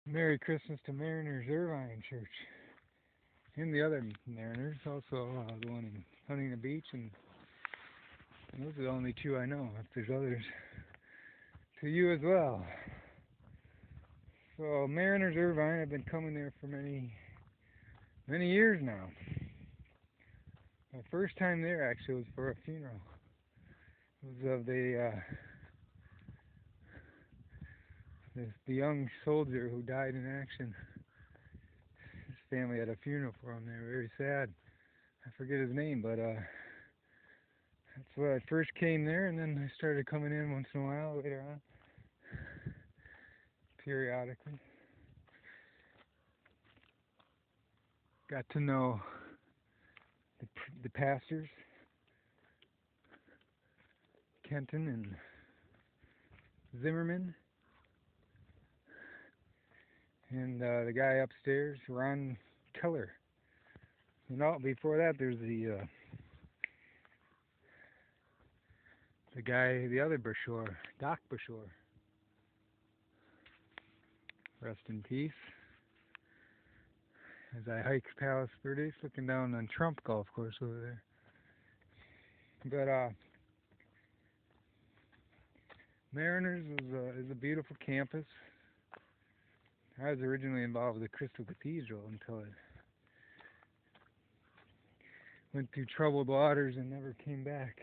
Merry Christmas to Mariners Irvine Church and the other Mariners, also the one in Huntington Beach, and those are the only two I know. If there's others, to you as well. So Mariners Irvine, I've been coming there for many years now. My first time there actually was for a funeral. It was of the young soldier who died in action. His family had a funeral for him. They were very sad. I forget his name, but that's when I first came there, and then I started coming in once in a while later on, periodically. Got to know the, the pastors, Kenton and Zimmerman, and the guy upstairs, Ron Keller. And before that, there's the guy, the other Bashore, Doc Bashore. Rest in peace. As I hike Palos Verdes, looking down on Trump Golf Course over there. But Mariners is a beautiful campus. I was originally involved with the Crystal Cathedral until it went through troubled waters and never came back.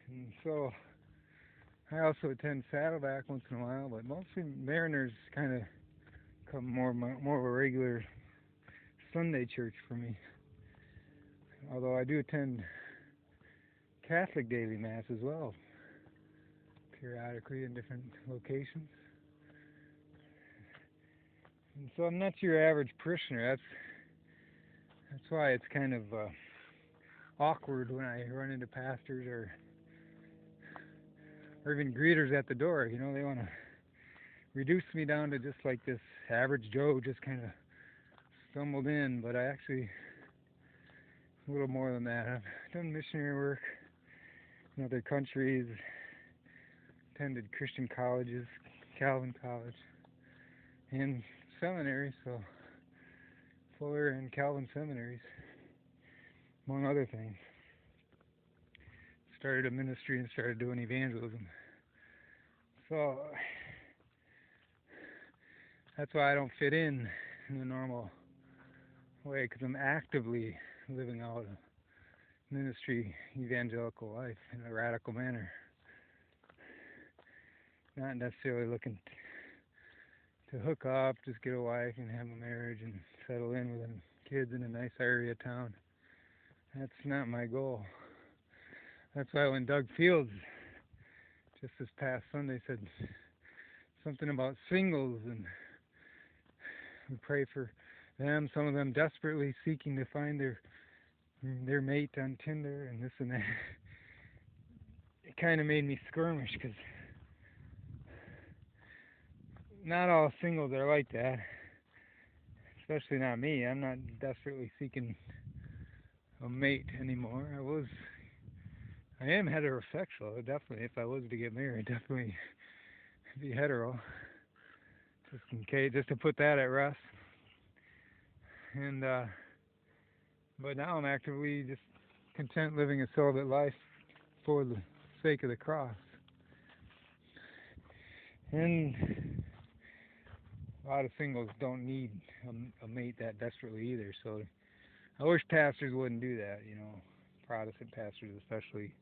And so I also attend Saddleback once in a while, but mostly Mariners kind of come more of a regular Sunday church for me. Although I do attend Catholic daily mass as well, periodically in different locations. And so I'm not your average parishioner. That's why it's kind of awkward when I run into pastors or even greeters at the door. You know, they want to reduce me down to just like this average Joe, just kind of stumbled in. But I actually a little more than that. I've done missionary work in other countries, attended Christian colleges, Calvin College, and seminary, so Fuller and Calvin seminaries, among other things. Started a ministry and started doing evangelism. So that's why I don't fit in the normal way, because I'm actively living out a ministry evangelical life in a radical manner. Not necessarily looking to hook up, just get a wife and have a marriage and settle in with kids in a nice area town. That's not my goal. That's why when Doug Fields, just this past Sunday, said something about singles, and we pray for them, some of them desperately seeking to find their mate on Tinder and this and that, it kind of made me skirmish, because not all singles are like that, especially not me. I'm not desperately seeking a mate anymore. I am heterosexual, definitely. If I was to get married, definitely be hetero, just in case, just to put that at rest. And but now I'm actively just content living a celibate life for the sake of the cross. And a lot of singles don't need a mate that desperately either. So I wish pastors wouldn't do that, Protestant pastors especially.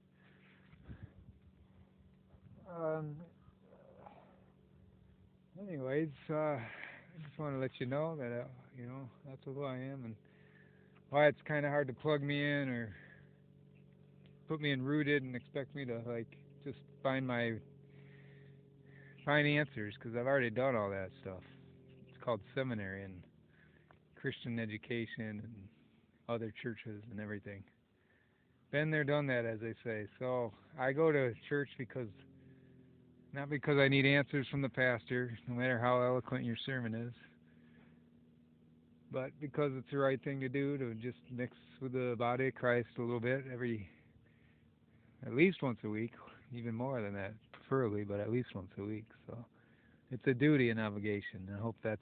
Um, Anyways, I just want to let you know that that's who I am, and why it's kind of hard to plug me in or put me in rooted and expect me to like just find answers, because I've already done all that stuff. It's called seminary and Christian education and other churches and everything. Been there, done that, as they say. So I go to church not because I need answers from the pastor, no matter how eloquent your sermon is, but because it's the right thing to do, to just mix with the body of Christ a little bit at least once a week, even more than that, preferably, but at least once a week. So it's a duty and obligation. I hope that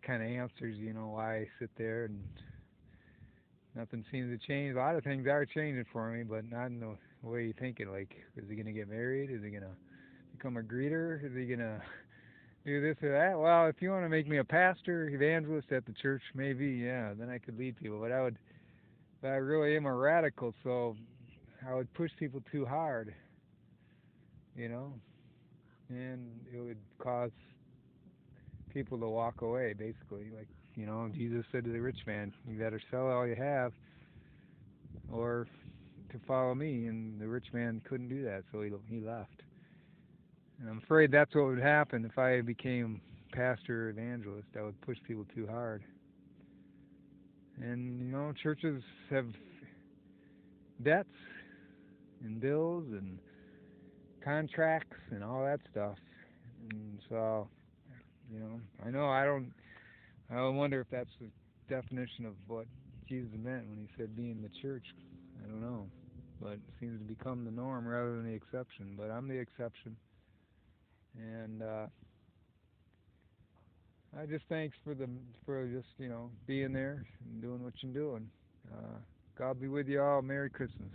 kind of answers, why I sit there and nothing seems to change. A lot of things are changing for me, but not in the way you think it. Like, is he gonna get married? Is he gonna become a greeter? Is he gonna do this or that? Well, if you want to make me a pastor, evangelist at the church, maybe, yeah, then I could lead people. But I really am a radical, so I would push people too hard, you know, and it would cause people to walk away, basically. Like, Jesus said to the rich man, you better sell all you have or to follow me. And the rich man couldn't do that, so he left. And I'm afraid that's what would happen if I became pastor or evangelist. I would push people too hard. And, churches have debts and bills and contracts and all that stuff. And so, I know I wonder if that's the definition of what Jesus meant when he said be in the church. I don't know. But it seems to become the norm rather than the exception. But I'm the exception. And I just thanks for just, being there and doing what you're doing. God be with you all. Merry Christmas.